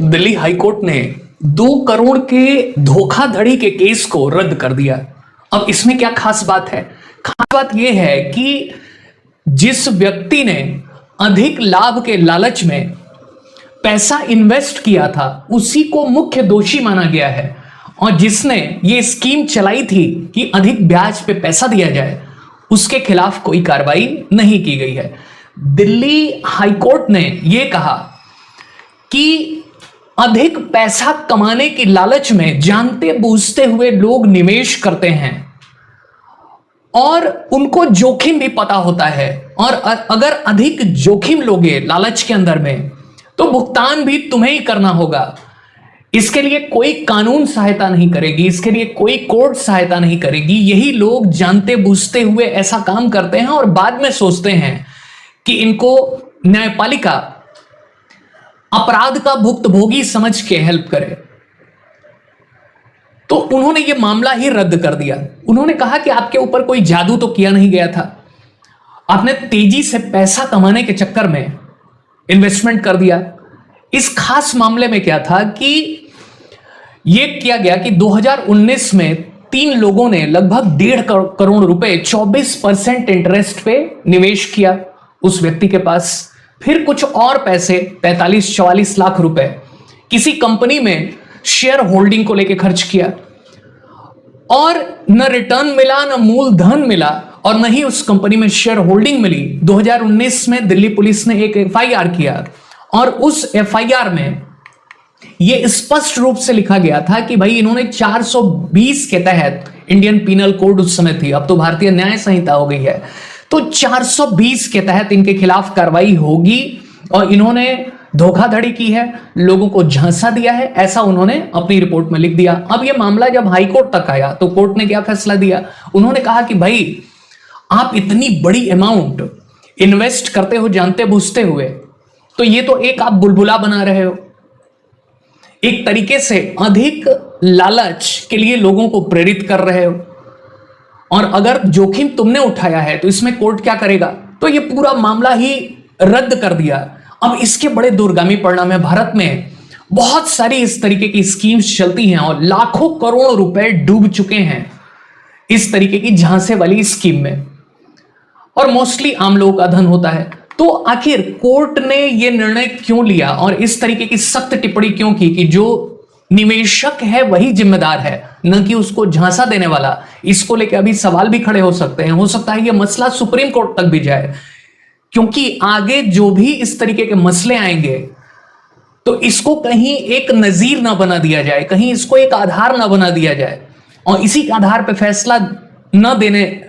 Delhi high court ने 2 करोड़ के धोखाधड़ी के केस को रद्द कर दिया। अब इसमें क्या खास बात है? खास बात यह है कि जिस व्यक्ति ने अधिक लाभ के लालच में पैसा इन्वेस्ट किया था उसी को मुख्य दोषी माना गया है, और जिसने ये स्कीम चलाई थी कि अधिक ब्याज पे पैसा दिया जाए उसके खिलाफ कोई कार्रवाई नहीं की गई है। दिल्ली हाईकोर्ट ने यह कहा कि अधिक पैसा कमाने की लालच में जानते बूझते हुए लोग निवेश करते हैं और उनको जोखिम भी पता होता है, और अगर अधिक जोखिम लोगे लालच के अंदर में तो भुगतान भी तुम्हें ही करना होगा। इसके लिए कोई कानून सहायता नहीं करेगी, इसके लिए कोई कोर्ट सहायता नहीं करेगी। यही लोग जानते बूझते हुए ऐसा काम करते हैं और बाद में सोचते हैं कि इनको न्यायपालिका अपराध का भुक्तभोगी समझ के हेल्प करे। तो उन्होंने यह मामला ही रद्द कर दिया। उन्होंने कहा कि आपके ऊपर कोई जादू तो किया नहीं गया था, आपने तेजी से पैसा कमाने के चक्कर में इन्वेस्टमेंट कर दिया। इस खास मामले में क्या था कि यह किया गया कि 2019 में 3 लोगों ने लगभग 1.5 करोड़ रुपए 24% इंटरेस्ट पे निवेश किया उस व्यक्ति के पास। फिर कुछ और पैसे 45-44 लाख रुपए किसी कंपनी में शेयर होल्डिंग को लेकर खर्च किया, और न रिटर्न मिला, न मूलधन मिला, और न ही उस कंपनी में शेयर होल्डिंग मिली। 2019 में दिल्ली पुलिस ने एक एफआईआर किया, और उस एफआईआर में यह स्पष्ट रूप से लिखा गया था कि भाई इन्होंने 420 के तहत, इंडियन पीनल कोड उस समय थी, अब तो भारतीय न्याय संहिता हो गई है, तो 420 के तहत इनके खिलाफ कार्रवाई होगी, और इन्होंने धोखाधड़ी की है, लोगों को झांसा दिया है, ऐसा उन्होंने अपनी रिपोर्ट में लिख दिया। अब यह मामला जब हाई कोर्ट तक आया तो कोर्ट ने क्या फैसला दिया? उन्होंने कहा कि भाई आप इतनी बड़ी अमाउंट इन्वेस्ट करते हो जानते बूझते हुए, तो ये तो एक आप बुलबुला बना रहे हो, एक तरीके से अधिक लालच के लिए लोगों को प्रेरित कर रहे हो, और अगर जोखिम तुमने उठाया है तो इसमें कोर्ट क्या करेगा? तो ये पूरा मामला ही रद्द कर दिया। अब इसके बड़े दूरगामी परिणाम है। भारत में बहुत सारी इस तरीके की स्कीम्स चलती हैं और लाखों करोड़ रुपए डूब चुके हैं इस तरीके की झांसे वाली स्कीम में, और मोस्टली आम लोगों का धन होता है। तो आखिर कोर्ट ने यह निर्णय क्यों लिया और इस तरीके की सख्त टिप्पणी क्यों की कि जो निवेशक है वही जिम्मेदार है, न कि उसको झांसा देने वाला? इसको लेकर अभी सवाल भी खड़े हो सकते हैं। हो सकता है यह मसला सुप्रीम कोर्ट तक भी जाए, क्योंकि आगे जो भी इस तरीके के मसले आएंगे तो इसको कहीं एक नजीर ना बना दिया जाए, कहीं इसको एक आधार ना बना दिया जाए, और इसी के आधार पर फैसला न देने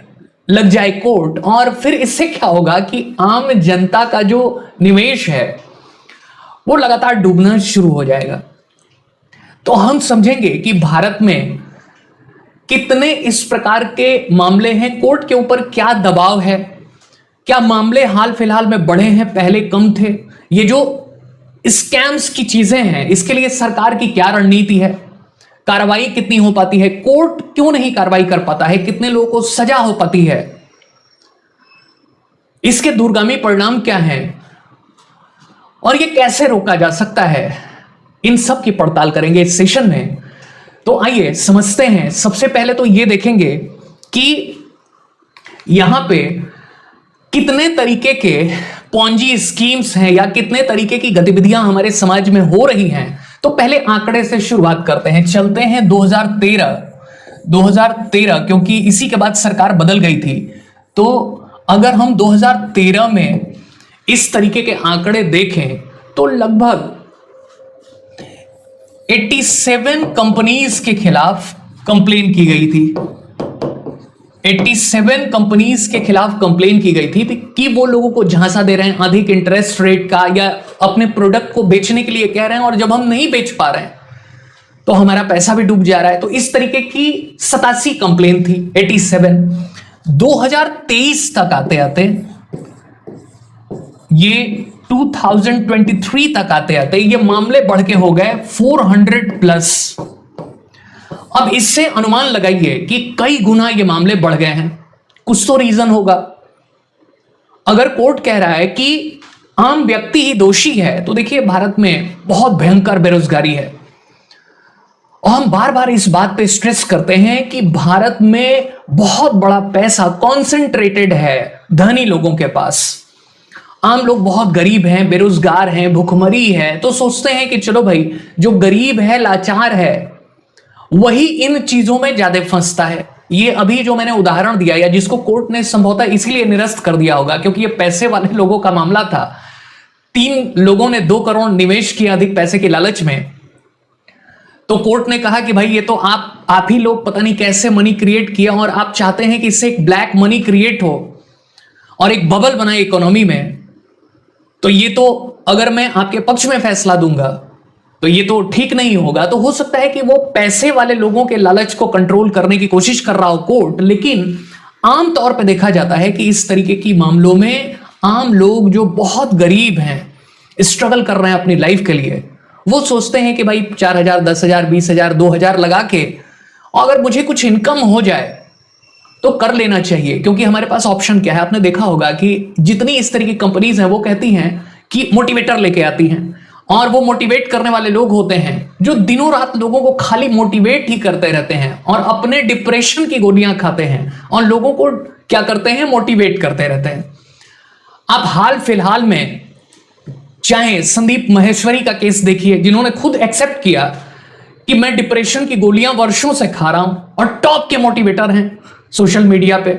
लग जाए कोर्ट, और फिर इससे क्या होगा कि आम जनता का जो निवेश है वो लगातार डूबना शुरू हो जाएगा। तो हम समझेंगे कि भारत में कितने इस प्रकार के मामले हैं, कोर्ट के ऊपर क्या दबाव है, क्या मामले हाल फिलहाल में बढ़े हैं, पहले कम थे। ये जो स्कैम्स की चीजें हैं इसके लिए सरकार की क्या रणनीति है, कार्रवाई कितनी हो पाती है, कोर्ट क्यों नहीं कार्रवाई कर पाता है, कितने लोगों को सजा हो पाती है, इसके दूरगामी परिणाम क्या हैं, और यह कैसे रोका जा सकता है, इन सब की पड़ताल करेंगे इस सेशन में। तो आइए समझते हैं। सबसे पहले तो यह देखेंगे कि यहां पे कितने तरीके के पॉन्जी स्कीम्स हैं या कितने तरीके की गतिविधियां हमारे समाज में हो रही हैं। तो पहले आंकड़े से शुरुआत करते हैं, चलते हैं 2013, क्योंकि इसी के बाद सरकार बदल गई थी। तो अगर हम 2013 में इस तरीके के आंकड़े देखें तो लगभग 87 कंपनीज के खिलाफ कंप्लेन की गई थी। 87 कंपनीज के खिलाफ कंप्लेन की गई थी कि वो लोगों को झांसा दे रहे हैं अधिक इंटरेस्ट रेट का, या अपने प्रोडक्ट को बेचने के लिए कह रहे हैं और जब हम नहीं बेच पा रहे हैं तो हमारा पैसा भी डूब जा रहा है। तो इस तरीके की 87 कंप्लेन थी, 87। 2023 तक आते आते, ये 2023 तक आते आते ये मामले बढ़ के हो गए 400+। अब इससे अनुमान लगाइए कि कई गुना ये मामले बढ़ गए हैं। कुछ तो रीजन होगा। अगर कोर्ट कह रहा है कि आम व्यक्ति ही दोषी है, तो देखिए भारत में बहुत भयंकर बेरोजगारी है। और हम बार बार इस बात पे स्ट्रेस करते हैं कि भारत में बहुत बड़ा पैसा कॉन्सेंट्रेटेड है धनी लोगों के पास। आम लोग बहुत गरीब हैं, बेरोजगार हैं, भुखमरी है, तो सोचते हैं कि चलो भाई, जो गरीब है, लाचार है, वही इन चीजों में ज्यादा फंसता है। ये अभी जो मैंने उदाहरण दिया, या जिसको कोर्ट ने संभवतः इसीलिए निरस्त कर दिया होगा क्योंकि ये पैसे वाले लोगों का मामला था। 3 लोगों ने 2 करोड़ निवेश किया अधिक पैसे के लालच में, तो कोर्ट ने कहा कि भाई ये तो आप ही लोग पता नहीं कैसे मनी क्रिएट किया, और आप चाहते हैं कि इससे एक ब्लैक मनी क्रिएट हो और एक बबल बनाए इकोनॉमी में। तो ये तो अगर मैं आपके पक्ष में फैसला दूंगा तो ये तो ठीक नहीं होगा। तो हो सकता है कि वो पैसे वाले लोगों के लालच को कंट्रोल करने की कोशिश कर रहा हो कोर्ट, लेकिन आम तौर पे देखा जाता है कि इस तरीके की मामलों में आम लोग जो बहुत गरीब हैं, स्ट्रगल कर रहे हैं अपनी लाइफ के लिए, वो सोचते हैं कि भाई 4,000, 10,000, 20,000, 2,000 लगा के अगर मुझे कुछ इनकम हो जाए तो कर लेना चाहिए, क्योंकि हमारे पास ऑप्शन क्या है। आपने देखा होगा कि जितनी इस तरह की कंपनीज हैं वो कहती हैं कि मोटिवेटर लेके आती हैं, और वो मोटिवेट करने वाले लोग होते हैं जो दिनों रात लोगों को खाली मोटिवेट ही करते रहते हैं और अपने डिप्रेशन की गोलियां खाते हैं और लोगों को क्या करते हैं, मोटिवेट करते रहते हैं। आप हाल फिलहाल में चाहे संदीप महेश्वरी का केस देखिए, जिन्होंने खुद एक्सेप्ट किया कि मैं डिप्रेशन की गोलियां वर्षों से खा रहा हूं, और टॉप के मोटिवेटर हैं सोशल मीडिया पे।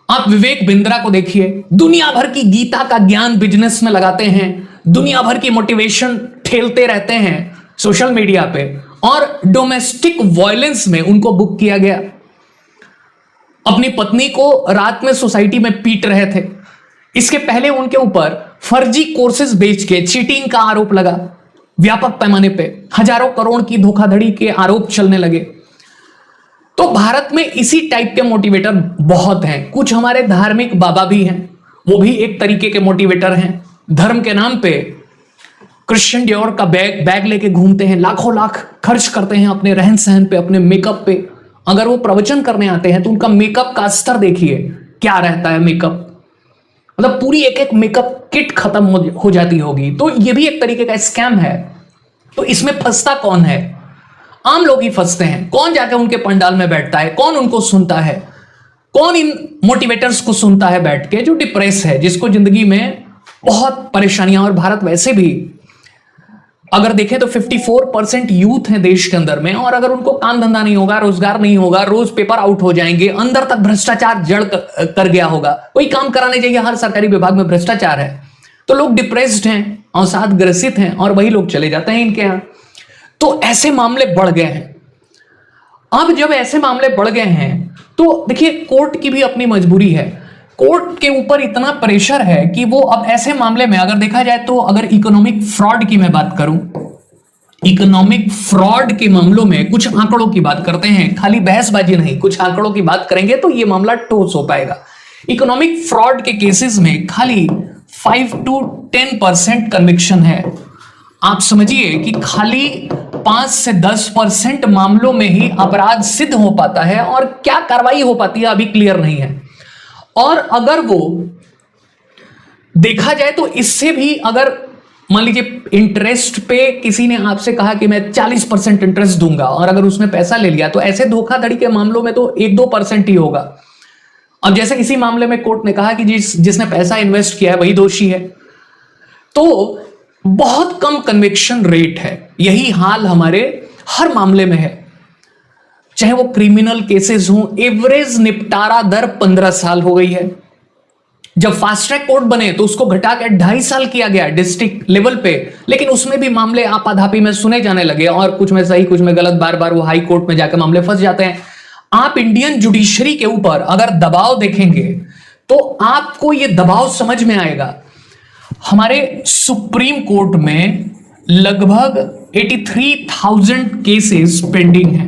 आप विवेक बिंद्रा को देखिए, दुनिया भर की गीता का ज्ञान बिजनेस में लगाते हैं, दुनिया भर की मोटिवेशन ठेलते रहते हैं सोशल मीडिया पे, और डोमेस्टिक वायलेंस में उनको बुक किया गया। अपनी पत्नी को रात में सोसाइटी में पीट रहे थे। इसके पहले उनके ऊपर फर्जी कोर्सेज बेच के चीटिंग का आरोप लगा, व्यापक पैमाने पे हजारों करोड़ की धोखाधड़ी के आरोप चलने लगे। तो भारत में इसी टाइप के मोटिवेटर बहुत हैं। कुछ हमारे धार्मिक बाबा भी हैं, वो भी एक तरीके के मोटिवेटर हैं। धर्म के नाम पे क्रिश्चियन डियोर का बैग लेके घूमते हैं, लाखों लाख खर्च करते हैं अपने रहन सहन पे, अपने मेकअप पे। अगर वो प्रवचन करने आते हैं तो उनका मेकअप का स्तर देखिए क्या रहता है। मेकअप मतलब पूरी एक मेकअप किट खत्म हो जाती होगी। तो ये भी एक तरीके का स्कैम है। तो इसमें फंसता कौन है? आम लोग ही फंसते हैं। कौन जाकर उनके पंडाल में बैठता है, कौन उनको सुनता है, कौन इन मोटिवेटर्स को सुनता है बैठ के, जो डिप्रेस है, जिसको जिंदगी में बहुत परेशानियां। और भारत वैसे भी अगर देखें तो 54% यूथ है देश के अंदर में, और अगर उनको काम धंधा नहीं होगा, रोजगार नहीं होगा, रोज पेपर आउट हो जाएंगे, अंदर तक भ्रष्टाचार जड़ कर गया होगा, कोई काम कराने चाहिए, हर सरकारी विभाग में भ्रष्टाचार है, तो लोग डिप्रेस्ड हैं, अवसाद ग्रसित हैं, और वही लोग चले जाते हैं इनके यहां। तो ऐसे मामले बढ़ गए हैं। अब जब ऐसे मामले बढ़ गए हैं तो देखिए कोर्ट की भी अपनी मजबूरी है। कोर्ट के ऊपर इतना प्रेशर है कि वो अब ऐसे मामले में अगर देखा जाए तो, अगर इकोनॉमिक फ्रॉड की मैं बात करूं, इकोनॉमिक फ्रॉड के मामलों में कुछ आंकड़ों की बात करते हैं, खाली बहसबाजी नहीं, कुछ आंकड़ों की बात करेंगे तो ये मामला ठोस हो पाएगा। इकोनॉमिक फ्रॉड के केसेस में खाली 5 to 10% कन्विक्शन है। आप समझिए कि खाली 5 से 10% मामलों में ही अपराध सिद्ध हो पाता है, और क्या कार्रवाई हो पाती है अभी क्लियर नहीं है। और अगर वो देखा जाए तो इससे भी, अगर मान लीजिए इंटरेस्ट पे किसी ने आपसे कहा कि मैं 40% इंटरेस्ट दूंगा, और अगर उसने पैसा ले लिया, तो ऐसे धोखाधड़ी के मामलों में तो 1-2% ही होगा। अब जैसे किसी मामले में कोर्ट ने कहा कि जिसने पैसा इन्वेस्ट किया है वही दोषी है, तो बहुत कम कन्विक्शन रेट है। यही हाल हमारे हर मामले में है, चाहे वो क्रिमिनल केसेस हो। एवरेज निपटारा दर 15 साल हो गई है। जब फास्ट ट्रैक कोर्ट बने तो उसको घटा के 2.5 साल किया गया डिस्ट्रिक्ट लेवल पे, लेकिन उसमें भी मामले आपाधापी में सुने जाने लगे, और कुछ में सही कुछ में गलत, बार बार वो हाई कोर्ट में जाकर मामले फंस जाते हैं। आप इंडियन जुडिशरी के ऊपर अगर दबाव देखेंगे तो आपको ये दबाव समझ में आएगा। हमारे सुप्रीम कोर्ट में लगभग 83,000 केसेस पेंडिंग हैं।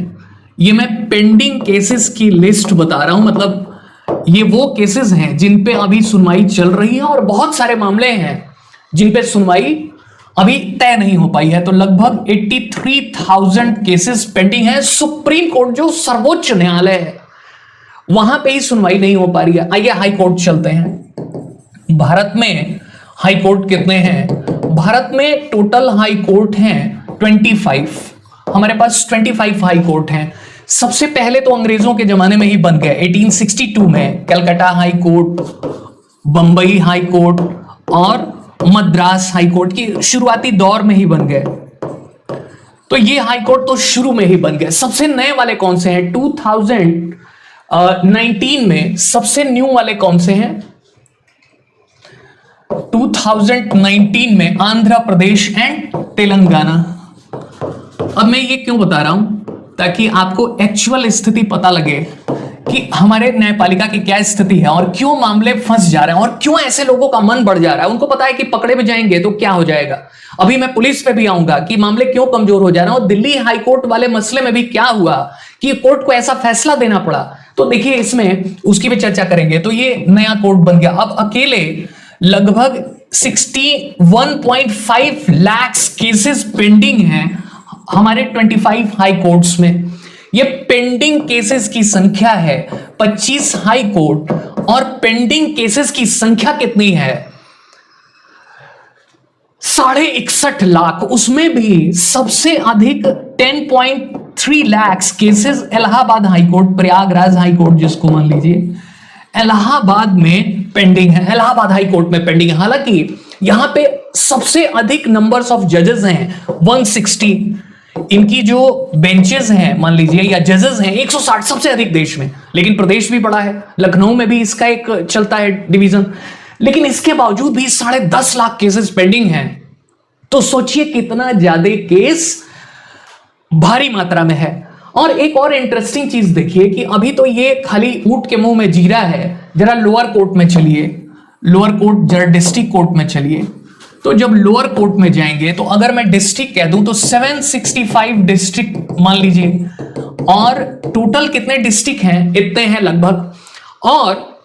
ये मैं पेंडिंग केसेस की लिस्ट बता रहा हूं, मतलब ये वो केसेस हैं जिन पे अभी सुनवाई चल रही है, और बहुत सारे मामले हैं जिन पे सुनवाई अभी तय नहीं हो पाई है। तो लगभग 83,000 केसेस पेंडिंग है। सुप्रीम कोर्ट जो सर्वोच्च न्यायालय है वहां पे ही सुनवाई नहीं हो पा रही है। आइए हाई कोर्ट चलते हैं। भारत में हाई कोर्ट कितने हैं? भारत में टोटल हाई कोर्ट हैं 25। हमारे पास 25 हाई कोर्ट हैं। सबसे पहले तो अंग्रेजों के जमाने में ही बन गए 1862 में Calcutta high court, Bombay high court और मद्रास हाई कोर्ट की शुरुआती दौर में ही बन गए। तो ये हाई कोर्ट तो शुरू में ही बन गए। सबसे नए वाले कौन से हैं? 2019 में सबसे न्यू वाले कौन से हैं? 2019 में आंध्र प्रदेश एंड तेलंगाना। अब मैं ये क्यों बता रहा हूं? ताकि आपको एक्चुअल स्थिति पता लगे कि हमारे न्यायपालिका की क्या स्थिति है और क्यों मामले फंस जा रहे हैं और क्यों ऐसे लोगों का मन बढ़ जा रहा है। उनको पता है कि पकड़े भी जाएंगे तो क्या हो जाएगा। अभी मैं पुलिस पे भी आऊंगा कि मामले क्यों कमजोर हो जा रहे हैं और दिल्ली हाईकोर्ट वाले मसले में भी क्या हुआ कि कोर्ट को ऐसा फैसला देना पड़ा। तो देखिए इसमें उसकी भी चर्चा करेंगे। तो ये नया कोर्ट बन गया। अब अकेले लगभग 61.5 लाख केसेस पेंडिंग हैं हमारे 25 हाई कोर्ट्स में। ये पेंडिंग केसेस की संख्या है 25 हाई कोर्ट और पेंडिंग केसेस की संख्या कितनी है? 61.5 लाख। उसमें भी सबसे अधिक 10.3 lakh cases Allahabad high court, Prayagraj high court जिसको मान लीजिए, इलाहाबाद में पेंडिंग है। इलाहाबाद हाई कोर्ट में पेंडिंग है। हालांकि यहां पे सबसे अधिक नंबर्स ऑफ जजेस हैं 160। इनकी जो बेंचेस हैं मान लीजिए या जजेस हैं 160 सबसे अधिक देश में। लेकिन प्रदेश भी बड़ा है, लखनऊ में भी इसका एक चलता है डिवीजन। लेकिन इसके बावजूद भी 10.5 लाख केसेस पेंडिंग हैं। तो सोचिए कितना ज्यादा केस भारी मात्रा में है। और एक और इंटरेस्टिंग चीज देखिए कि अभी तो ये खाली ऊंट के मुंह में जीरा है। जरा लोअर कोर्ट में चलिए, लोअर कोर्ट जरा डिस्ट्रिक्ट कोर्ट में चलिए। तो जब लोअर कोर्ट में जाएंगे तो अगर मैं डिस्ट्रिक्ट कह दूं तो 765 डिस्ट्रिक्ट मान लीजिए। और टोटल कितने डिस्ट्रिक्ट हैं? इतने हैं लगभग। और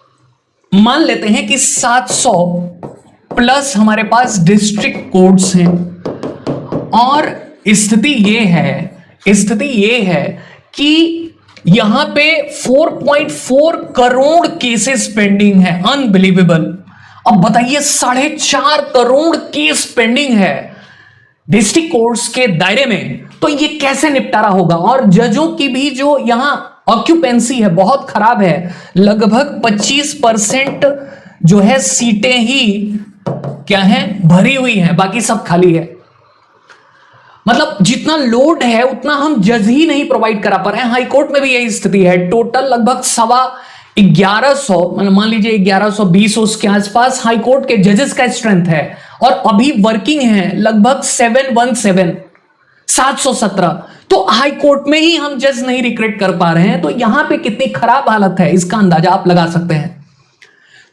मान लेते हैं कि 700 प्लस हमारे पास डिस्ट्रिक्ट कोर्ट्स हैं। और स्थिति ये है कि यहां पे 4.4 करोड़ केसेस पेंडिंग है। अनबिलीवेबल। अब बताइए 4.5 करोड़ केस पेंडिंग है डिस्ट्रिक्ट कोर्ट्स के दायरे में। तो ये कैसे निपटारा होगा? और जजों की भी जो यहां ऑक्यूपेंसी है बहुत खराब है। लगभग 25% जो है सीटें ही क्या है? भरी हुई हैं, बाकी सब खाली है। मतलब जितना लोड है उतना हम जज ही नहीं प्रोवाइड करा पा रहे हैं। हाईकोर्ट में भी यही स्थिति है। टोटल लगभग 1150 मान लीजिए 1120 उसके आसपास हाईकोर्ट के जजेस का स्ट्रेंथ है। और अभी वर्किंग है लगभग 717। तो हाईकोर्ट में ही हम जज नहीं रिक्रूट कर पा रहे हैं। तो यहां पे कितनी खराब हालत है इसका अंदाजा आप लगा सकते हैं।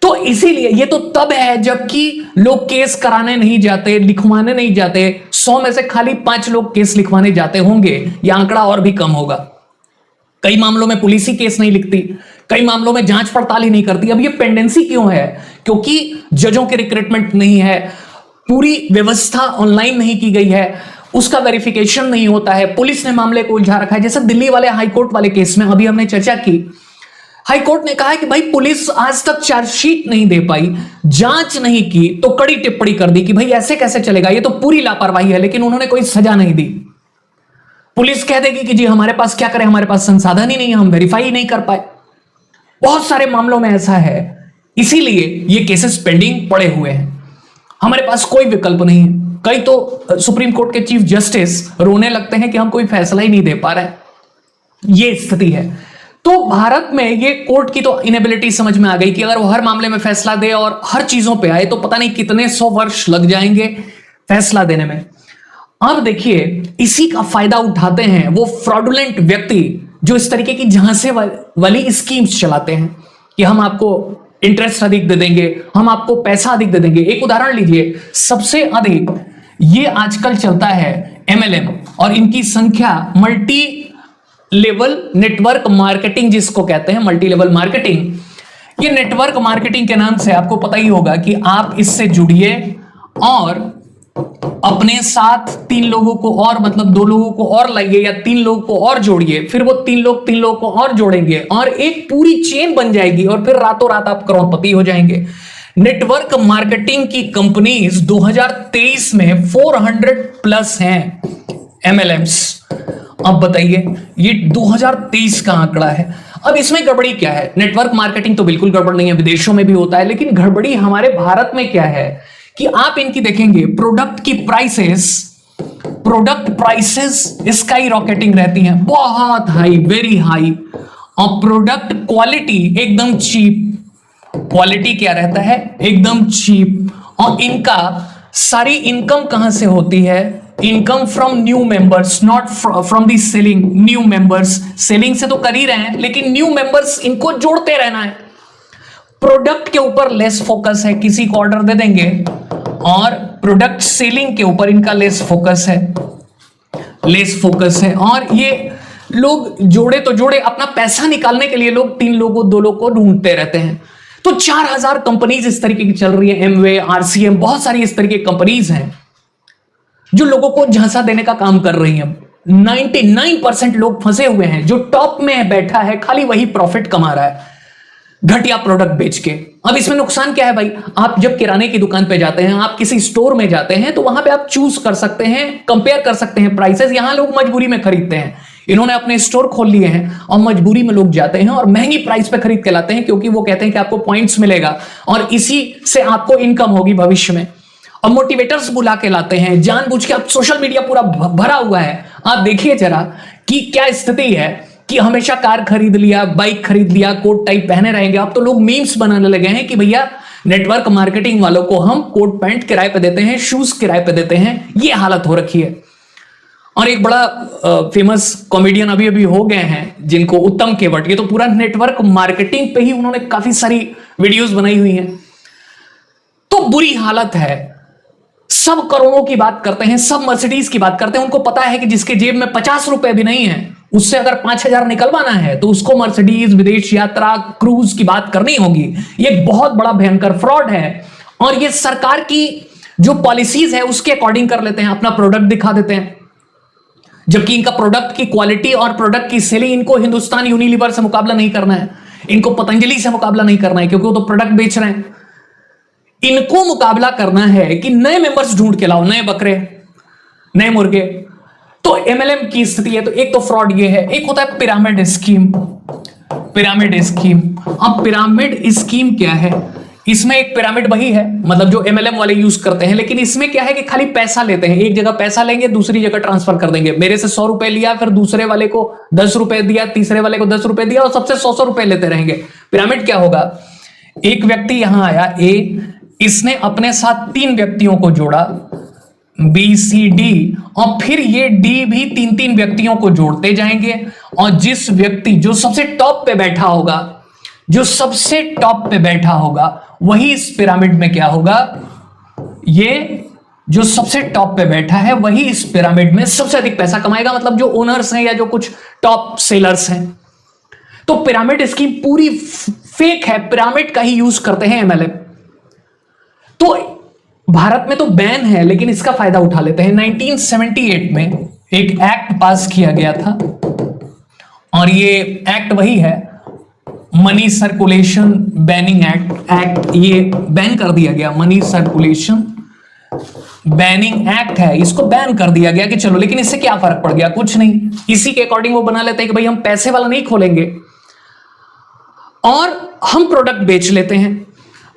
तो इसीलिए ये तो तब है जबकि लोग केस कराने नहीं जाते, लिखवाने नहीं जाते। 100 में से खाली 5 लोग केस लिखवाने जाते होंगे। यह आंकड़ा और भी कम होगा। कई मामलों में पुलिस ही केस नहीं लिखती, कई मामलों में जांच पड़ताल ही नहीं करती। अब ये पेंडेंसी क्यों है? क्योंकि जजों के रिक्रूटमेंट नहीं है, पूरी व्यवस्था ऑनलाइन नहीं की गई है, उसका वेरिफिकेशन नहीं होता है, पुलिस ने मामले को उलझा रखा है। जैसे दिल्ली वाले हाईकोर्ट वाले केस में अभी हमने चर्चा की, हाईकोर्ट ने कहा है कि भाई पुलिस आज तक चार्जशीट नहीं दे पाई, जांच नहीं की, तो कड़ी टिप्पणी कर दी कि भाई ऐसे कैसे चलेगा, ये तो पूरी लापरवाही है। लेकिन उन्होंने कोई सजा नहीं दी। पुलिस कह देगी कि जी हमारे पास क्या करें, हमारे पास संसाधन ही नहीं है, हम वेरीफाई ही नहीं कर पाए। बहुत सारे मामलों में ऐसा है। इसीलिए ये केसेस पेंडिंग पड़े हुए हैं। हमारे पास कोई विकल्प नहीं है। कई तो सुप्रीम कोर्ट के चीफ जस्टिस रोने लगते हैं कि हम कोई फैसला ही नहीं दे पा रहे। ये स्थिति है। तो भारत में ये कोर्ट की तो इनेबिलिटी समझ में आ गई कि अगर वो हर मामले में फैसला दे और हर चीजों पे आए तो पता नहीं कितने 100 वर्ष लग जाएंगे फैसला देने में। अब देखिए इसी का फायदा उठाते हैं वो फ्रॉडुलेंट व्यक्ति जो इस तरीके की झांसे वाली स्कीम्स चलाते हैं कि हम आपको इंटरेस्ट अधिक दे देंगे, हम आपको पैसा अधिक दे देंगे। एक उदाहरण लीजिए, सबसे अधिक ये आजकल चलता है MLM और इनकी संख्या मल्टी लेवल नेटवर्क मार्केटिंग जिसको कहते हैं, मल्टी लेवल मार्केटिंग। ये नेटवर्क मार्केटिंग के नाम से आपको पता ही होगा कि आप इससे जुड़िए और अपने साथ 3 लोगों को और, मतलब 2 लोगों को और लाइए या 3 लोगों को और जोड़िए, फिर वो 3 लोगों को और जोड़ेंगे और एक पूरी चेन बन जाएगी और फिर रातों रात आप करोड़पति हो जाएंगे। नेटवर्क मार्केटिंग की कंपनीज 2023 में 400 प्लस हैं एमएलएम्स। अब बताइए, ये 2023 का आंकड़ा है। अब इसमें गड़बड़ी क्या है? नेटवर्क मार्केटिंग तो बिल्कुल गड़बड़ नहीं है, विदेशों में भी होता है, लेकिन गड़बड़ी हमारे भारत में क्या है कि आप इनकी देखेंगे प्रोडक्ट प्राइसेस स्काई रॉकेटिंग रहती हैं, बहुत हाई, वेरी हाई, और प्रोडक्ट क्वालिटी एकदम चीप। क्वालिटी क्या रहता है? एकदम चीप। और इनका सारी इनकम कहां से होती है? Income from new members, not from the selling. New members, selling से तो कर ही रहे हैं, लेकिन न्यू मेंबर्स इनको जोड़ते रहना है। प्रोडक्ट के ऊपर लेस फोकस है, किसी को ऑर्डर दे देंगे, और प्रोडक्ट सेलिंग के ऊपर इनका लेस फोकस है। और ये लोग जोड़े तो जोड़े, अपना पैसा निकालने के लिए लोग 3 लोगों 2 लोग को ढूंढते रहते हैं। तो 4000 कंपनीज इस तरीके की चल रही है, एमवे, आरसीएम, बहुत सारी इस तरीके की कंपनीज हैं जो लोगों को झांसा देने का काम कर रही हैं। 99% लोग फंसे हुए हैं। जो टॉप में बैठा है खाली वही प्रॉफिट कमा रहा है घटिया प्रोडक्ट बेच के। अब इसमें नुकसान क्या है भाई? आप जब किराने की दुकान पे जाते हैं, आप किसी स्टोर में जाते हैं, तो वहां पे आप चूज कर सकते हैं, कंपेयर कर सकते हैं प्राइसेस। यहां लोग मजबूरी में खरीदते हैं। इन्होंने अपने स्टोर खोल लिए हैं और मजबूरी में लोग जाते हैं और महंगी प्राइस पे खरीद के लाते हैं, क्योंकि वो कहते हैं कि आपको पॉइंट्स मिलेगा और इसी से आपको इनकम होगी भविष्य में। और मोटिवेटर्स बुला के लाते हैं जानबूझ के। अब सोशल मीडिया पूरा भरा हुआ है, आप देखिए जरा कि क्या स्थिति है कि हमेशा कार खरीद लिया, बाइक खरीद लिया, कोट टाइप पहने रहेंगे। अब तो लोग मीम्स बनाने लगे हैं कि भैया नेटवर्क मार्केटिंग वालों को हम कोट पैंट किराए पे देते हैं, शूज किराए पे देते हैं। ये हालत हो रखी है। और एक बड़ा फेमस कॉमेडियन अभी अभी हो गए हैं जिनको उत्तम केवट, ये तो पूरा नेटवर्क मार्केटिंग पे ही उन्होंने काफी सारी वीडियोस बनाई हुई हैं। तो बुरी हालत है। सब करोड़ों की बात करते हैं, सब मर्सिडीज की बात करते हैं। उनको पता है कि जिसके जेब में 50 रुपए भी नहीं है, उससे अगर 5000 निकलवाना है तो उसको मर्सिडीज, विदेश यात्रा, क्रूज की बात करनी होगी। ये एक बहुत बड़ा भयंकर फ्रॉड है। और ये सरकार की जो पॉलिसीज है उसके अकॉर्डिंग कर लेते हैं, अपना प्रोडक्ट दिखा देते हैं, जबकि इनका प्रोडक्ट की क्वालिटी और प्रोडक्ट की सेलिंग, इनको हिंदुस्तान यूनिलीवर से मुकाबला नहीं करना है, इनको पतंजलि से मुकाबला नहीं करना है, क्योंकि वो तो प्रोडक्ट बेच रहे हैं। इनको मुकाबला करना है कि नए मेंबर्स ढूंढ के लाओ, नए बकरे, नए मुर्गे। तो एमएलएम की स्थिति है। तो एक तो फ्रॉड ये है, एक होता है पिरामिड स्कीम। अब पिरामिड स्कीम क्या है? इसमें एक पिरामिड वही है, मतलब जो एमएलएम वाले यूज करते हैं, लेकिन इसमें क्या है कि खाली पैसा लेते हैं। एक जगह पैसा लेंगे, दूसरी जगह ट्रांसफर कर देंगे। मेरे से 100 रुपए लिया, फिर दूसरे वाले को 10 रुपए दिया, तीसरे वाले को 10 रुपए दिया, और सबसे 100 रुपए लेते रहेंगे। पिरामिड क्या होगा? एक व्यक्ति यहां आया ए, इसने अपने साथ 3 व्यक्तियों को जोड़ा, बी सी डी, और फिर ये डी भी 3-3 व्यक्तियों को जोड़ते जाएंगे। और जिस व्यक्ति जो सबसे टॉप पे बैठा होगा, वही इस पिरामिड में क्या होगा? ये जो सबसे टॉप पे बैठा है वही इस पिरामिड में सबसे अधिक पैसा कमाएगा। मतलब जो ओनर्स हैं या जो कुछ टॉप सेलर्स हैं। तो पिरामिड स्कीम पूरी फेक है, पिरामिड का ही यूज करते हैं एमएलएम। तो भारत में तो बैन है, लेकिन इसका फायदा उठा लेते हैं। 1978 में एक एक्ट पास किया गया था, और ये एक्ट वही है, मनी सर्कुलेशन बैनिंग एक्ट। ये बैन कर दिया गया, मनी सर्कुलेशन बैनिंग एक्ट है, इसको बैन कर दिया गया कि चलो। लेकिन इससे क्या फर्क पड़ गया? कुछ नहीं। इसी के अकॉर्डिंग वो बना लेते हैं कि भाई हम पैसे वाला नहीं खोलेंगे और हम प्रोडक्ट बेच लेते हैं।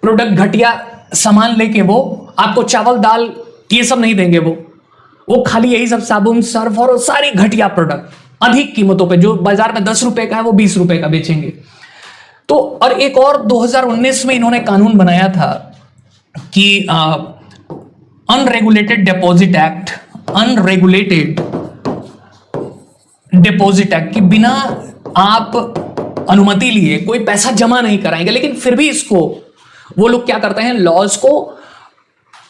प्रोडक्ट घटिया सामान लेके वो आपको चावल दाल ये सब नहीं देंगे। वो खाली यही सब साबुन, सर्फ और सारी घटिया प्रोडक्ट अधिक कीमतों पे, जो बाजार में 10 रुपए का है वो 20 रुपए का बेचेंगे। तो और एक और 2019 में इन्होंने कानून बनाया था कि अनरेगुलेटेड डिपॉजिट एक्ट, कि बिना आप अनुमति लिए कोई पैसा जमा नहीं कराएंगे। लेकिन फिर भी इसको वो लोग क्या करते हैं, लॉज को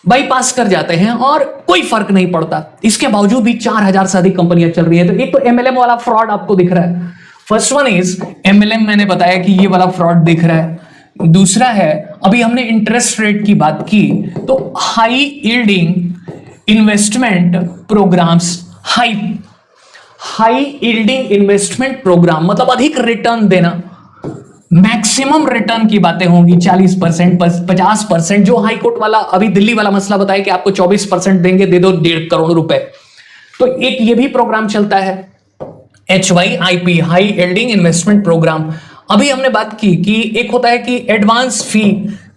बाईपास कर जाते हैं और कोई फर्क नहीं पड़ता। इसके बावजूद भी 4000 से अधिक कंपनियां चल रही है। तो एक तो एमएलएम वाला फ्रॉड आपको दिख रहा है। फर्स्ट वन इज एमएलएम, मैंने बताया कि ये वाला फ्रॉड दिख रहा है। दूसरा है, अभी हमने इंटरेस्ट रेट की बात की, तो high yielding investment programs, high yielding investment program मतलब अधिक रिटर्न देना। मैक्सिमम रिटर्न की बातें होंगी, 40%, 50%। जो हाई कोर्ट वाला अभी दिल्ली वाला मसला बताया कि आपको 24% देंगे, दे दो 1.5 करोड़ रुपए। तो एक ये भी प्रोग्राम चलता है, HYIP, high yielding investment program. अभी हमने बात की कि एक होता है कि एडवांस फी,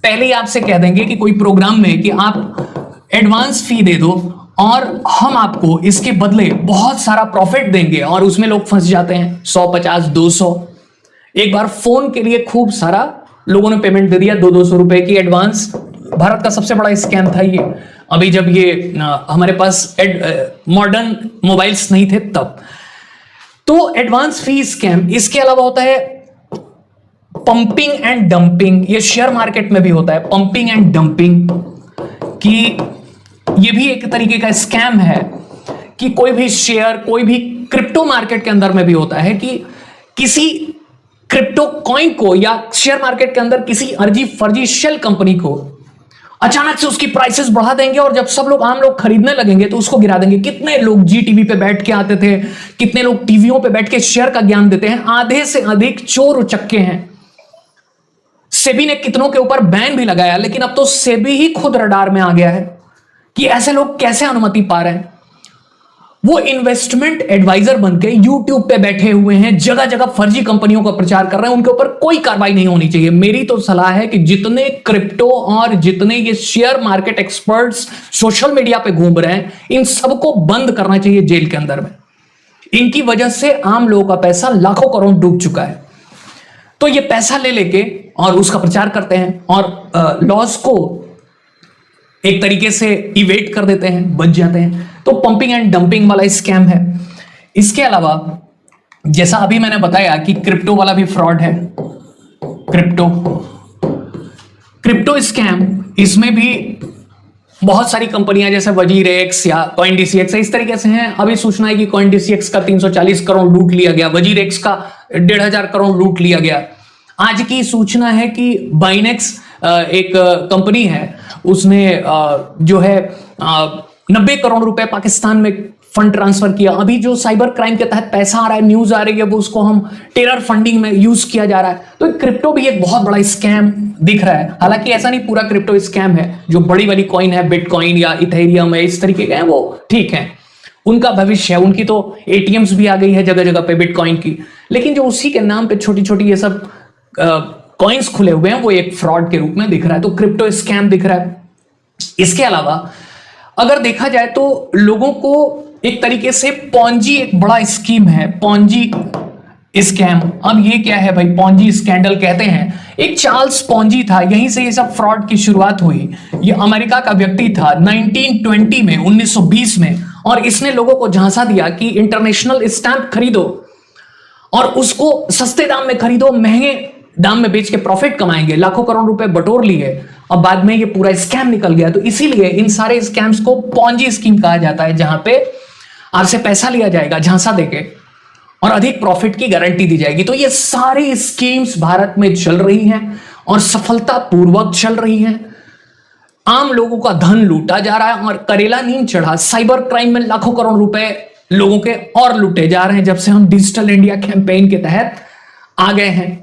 पहले ही आपसे कह देंगे कि कोई प्रोग्राम में कि आप एडवांस फी दे दो और हम आपको इसके बदले बहुत सारा प्रॉफिट देंगे, और उसमें लोग फंस जाते हैं 100, 50, 200। एक बार फोन के लिए खूब सारा लोगों ने पेमेंट दे दिया, 200 रुपए की एडवांस। भारत का सबसे बड़ा स्कैम था ये, अभी जब ये हमारे पास मॉडर्न मोबाइल्स नहीं थे तब। तो एडवांस फी स्कैम। इसके अलावा होता है पंपिंग एंड डंपिंग, ये शेयर मार्केट में भी होता है, पंपिंग एंड डंपिंग, कि ये भी एक तरीके का स्कैम है कि कोई भी शेयर, कोई भी क्रिप्टो मार्केट के अंदर में भी होता है कि किसी क्रिप्टो कॉइन को या शेयर मार्केट के अंदर किसी अर्जी फर्जी शेल कंपनी को अचानक से उसकी प्राइसेस बढ़ा देंगे, और जब सब लोग, आम लोग खरीदने लगेंगे तो उसको गिरा देंगे। कितने लोग जी टीवी पे बैठ के आते थे, कितने लोग टीवियों पे बैठ के शेयर का ज्ञान देते हैं। आधे से अधिक चोर उचक्के हैं। सेबी ने कितनों के ऊपर बैन भी लगाया, लेकिन अब तो सेबी ही खुद रडार में आ गया है कि ऐसे लोग कैसे अनुमति पा रहे हैं। वो इन्वेस्टमेंट एडवाइजर बनके यूट्यूब पे बैठे हुए हैं, जगह जगह फर्जी कंपनियों का प्रचार कर रहे हैं। उनके ऊपर कोई कार्रवाई नहीं होनी चाहिए। मेरी तो सलाह है कि जितने क्रिप्टो और जितने ये share market experts social media पे घूम रहे हैं, इन सबको बंद करना चाहिए जेल के अंदर में। इनकी वजह से आम लोगों का पैसा लाखों करोड़ डूब चुका है। तो ये पैसा ले लेके और उसका प्रचार करते हैं और लॉस को एक तरीके से इवेट कर देते हैं, बच जाते हैं। तो पंपिंग एंड डंपिंग वाला स्कैम है। इसके अलावा जैसा अभी मैंने बताया कि क्रिप्टो वाला भी फ्रॉड है, क्रिप्टो स्कैम। इसमें भी बहुत सारी कंपनियां जैसे वजीरेक्स या CoinDCX इस तरीके से हैं। अभी सूचना है कि CoinDCX का 340 करोड़ लूट लिया गया, वजीरेक्स का 1,500 करोड़ लूट लिया गया। आज की सूचना है कि बाइनेक्स एक कंपनी है, उसने जो है 90 करोड़ रुपए पाकिस्तान में फंड ट्रांसफर किया। अभी जो साइबर क्राइम के तहत पैसा आ रहा है, न्यूज आ रही है, वो उसको हम टेरर फंडिंग में यूज किया जा रहा है। तो क्रिप्टो भी एक बहुत बड़ा स्कैम दिख रहा है। हालांकि ऐसा नहीं पूरा क्रिप्टो स्कैम है, जो बड़ी वाली कॉइन है, बिटकॉइन या इथेरियम है, इस तरीके के हैं, वो ठीक है, उनका भविष्य है। उनकी तो ATMs भी आ गई है जगह जगह पे बिटकॉइन की। लेकिन जो उसी के नाम पे छोटी छोटी ये सब कॉइन्स खुले हुए हैं, वो एक फ्रॉड के रूप में दिख रहा है। तो क्रिप्टो स्कैम दिख रहा है। इसके अलावा अगर देखा जाए तो लोगों को एक तरीके से पॉन्जी एक बड़ा स्कीम है, पॉन्जी स्कैम। अब ये क्या है भाई, पॉन्जी स्कैंडल कहते हैं। एक चार्ल्स पॉन्जी था, यहीं से ये सब फ्रॉड की शुरुआत हुई। ये अमेरिका का व्यक्ति था 1920 में, 1920 में, और इसने लोगों को झांसा दिया कि इंटरनेशनल स्टैंप खरीदो और उसको सस्ते दाम में खरीदो, महंगे दाम में बेच के प्रॉफिट कमाएंगे। लाखों करोड़ रुपए बटोर लिए और बाद में ये पूरा स्कैम निकल गया। तो इसीलिए इन सारे स्कैम्स को पॉन्जी स्कीम कहा जाता है, जहां पे आपसे पैसा लिया जाएगा झांसा देके और अधिक प्रॉफिट की गारंटी दी जाएगी। तो ये सारी स्कीम्स भारत में चल रही हैं और सफलतापूर्वक चल रही हैं। आम लोगों का धन लूटा जा रहा है और करेला नींद चढ़ा। साइबर क्राइम में लाखों करोड़ रुपए लोगों के और लूटे जा रहे हैं जब से हम डिजिटल इंडिया कैंपेन के तहत आ गए हैं।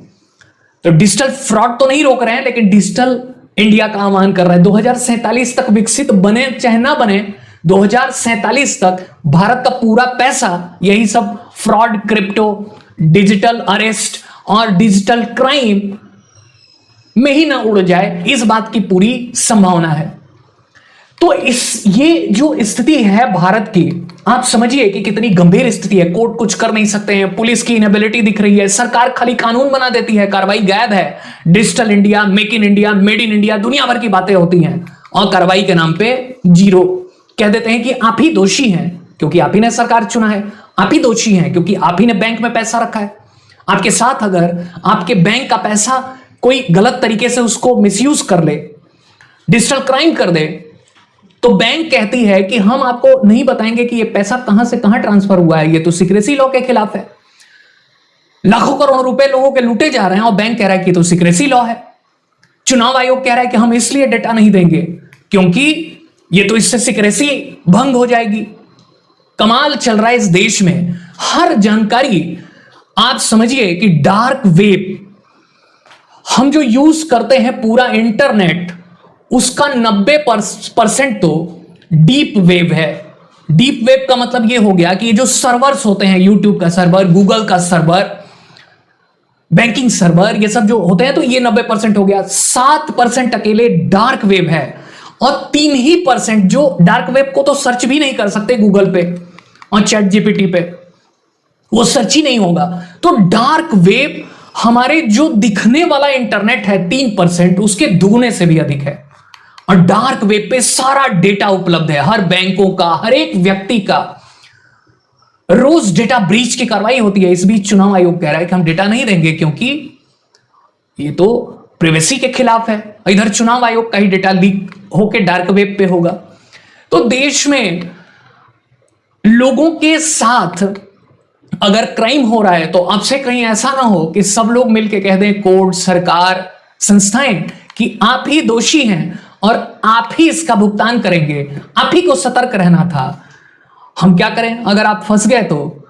तो डिजिटल फ्रॉड तो नहीं रोक रहे हैं, लेकिन डिजिटल इंडिया का आह्वान कर रहे हैं। 2047 तक विकसित बने चाहे ना बने, 2047 तक भारत का पूरा पैसा यही सब फ्रॉड, क्रिप्टो, डिजिटल अरेस्ट और डिजिटल क्राइम में ही ना उड़ जाए, इस बात की पूरी संभावना है। तो ये जो स्थिति है भारत की, आप समझिए कि कितनी गंभीर स्थिति है। कोर्ट कुछ कर नहीं सकते हैं, पुलिस की इनेबिलिटी दिख रही है, सरकार खाली कानून बना देती है, कार्रवाई गायब है। Digital India, make in India, made in India, दुनिया भर की बातें होती हैं और कार्रवाई के नाम पे जीरो। कह देते हैं कि आप ही दोषी हैं क्योंकि आप ही ने सरकार चुना है, आप ही दोषी हैं क्योंकि आप ही ने बैंक में पैसा रखा है। आपके साथ अगर आपके बैंक का पैसा कोई गलत तरीके से उसको मिसयूज कर ले, डिजिटल क्राइम कर दे, तो बैंक कहती है कि हम आपको नहीं बताएंगे कि ये पैसा कहां से कहां ट्रांसफर हुआ है, ये तो सीक्रेसी लॉ के खिलाफ है। लाखों करोड़ रुपए लोगों के लूटे जा रहे हैं और बैंक कह रहा है कि तो सीक्रेसी लॉ है। चुनाव आयोग कह रहा है कि हम इसलिए डेटा नहीं देंगे क्योंकि ये तो इससे सीक्रेसी भंग हो जाएगी। कमाल चल रहा है इस देश में। हर जानकारी, आप समझिए कि डार्क वेब हम जो यूज करते हैं पूरा इंटरनेट, उसका 90% तो डीप वेब है। डीप वेब का मतलब ये हो गया कि ये जो सर्वर्स होते हैं, यूट्यूब का सर्वर, गूगल का सर्वर, बैंकिंग सर्वर, ये सब जो होते हैं, तो ये 90% हो गया। 7% अकेले डार्क वेब है, और 3% जो डार्क वेब को तो सर्च भी नहीं कर सकते गूगल पे और चैट जीपीटी पे, वो सर्च ही नहीं होगा। तो डार्क वेब हमारे जो दिखने वाला इंटरनेट है 3%, उसके दुगने से भी अधिक है। और डार्क वेब पे सारा डेटा उपलब्ध है, हर बैंकों का, हर एक व्यक्ति का। रोज डेटा ब्रीच की कार्रवाई होती है। इस बीच चुनाव आयोग कह रहा है कि हम डेटा नहीं देंगे क्योंकि ये तो प्राइवेसी के खिलाफ है। इधर चुनाव आयोग का ही डेटा लीक होके डार्क वेब पे होगा। तो देश में लोगों के साथ अगर क्राइम हो रहा है, तो अब से कहीं ऐसा ना हो कि सब लोग मिलकर कह दें, कोर्ट, सरकार, संस्थाएं, कि आप ही दोषी हैं और आप ही इसका भुगतान करेंगे, आप ही को सतर्क रहना था। हम क्या करें अगर आप फंस गए? तो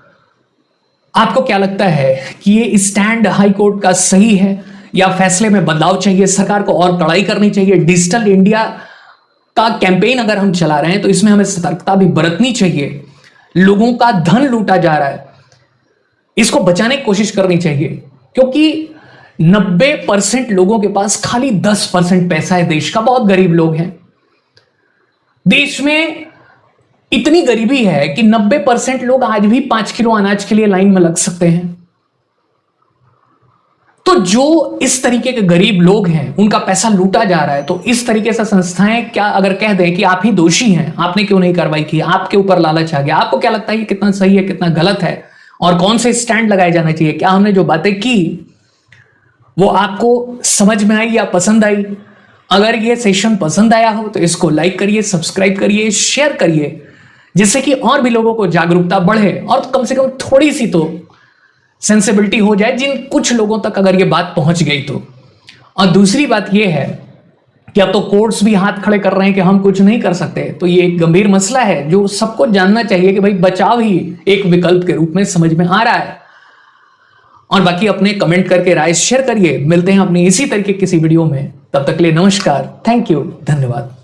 आपको क्या लगता है कि ये स्टैंड हाई कोर्ट का सही है, या फैसले में बदलाव चाहिए, सरकार को और कड़ाई करनी चाहिए? डिजिटल इंडिया का कैंपेन अगर हम चला रहे हैं तो इसमें हमें सतर्कता भी बरतनी चाहिए। लोगों का धन लूटा जा रहा है, इसको बचाने की कोशिश करनी चाहिए, क्योंकि 90% लोगों के पास खाली 10% पैसा है। देश का बहुत गरीब लोग हैं। देश में इतनी गरीबी है कि 90% लोग आज भी 5 किलो अनाज के लिए लाइन में लग सकते हैं। तो जो इस तरीके के गरीब लोग हैं, उनका पैसा लूटा जा रहा है, तो इस तरीके से संस्थाएं क्या अगर कह दें कि आप ही दोषी हैं, आपने क्यों नहीं कार्रवाई की, आपके ऊपर लालच आ गया, आपको क्या लगता है कि कितना सही है, कितना गलत है, और कौन से स्टैंड लगाए जाना चाहिए? क्या हमने जो बातें की वो आपको समझ में आई या पसंद आई? अगर ये सेशन पसंद आया हो तो इसको लाइक करिए, सब्सक्राइब करिए, शेयर करिए, जिससे कि और भी लोगों को जागरूकता बढ़े और कम से कम थोड़ी सी तो सेंसिबिलिटी हो जाए, जिन कुछ लोगों तक अगर ये बात पहुंच गई तो। और दूसरी बात ये है कि अब तो कोर्ट्स भी हाथ खड़े कर रहे हैं कि हम कुछ नहीं कर सकते। तो ये एक गंभीर मसला है जो सबको जानना चाहिए कि भाई बचाव ही एक विकल्प के रूप में समझ में आ रहा है। और बाकी अपने कमेंट करके राय शेयर करिए। मिलते हैं अपनी इसी तरीके किसी वीडियो में, तब तक के लिए नमस्कार, थैंक यू, धन्यवाद।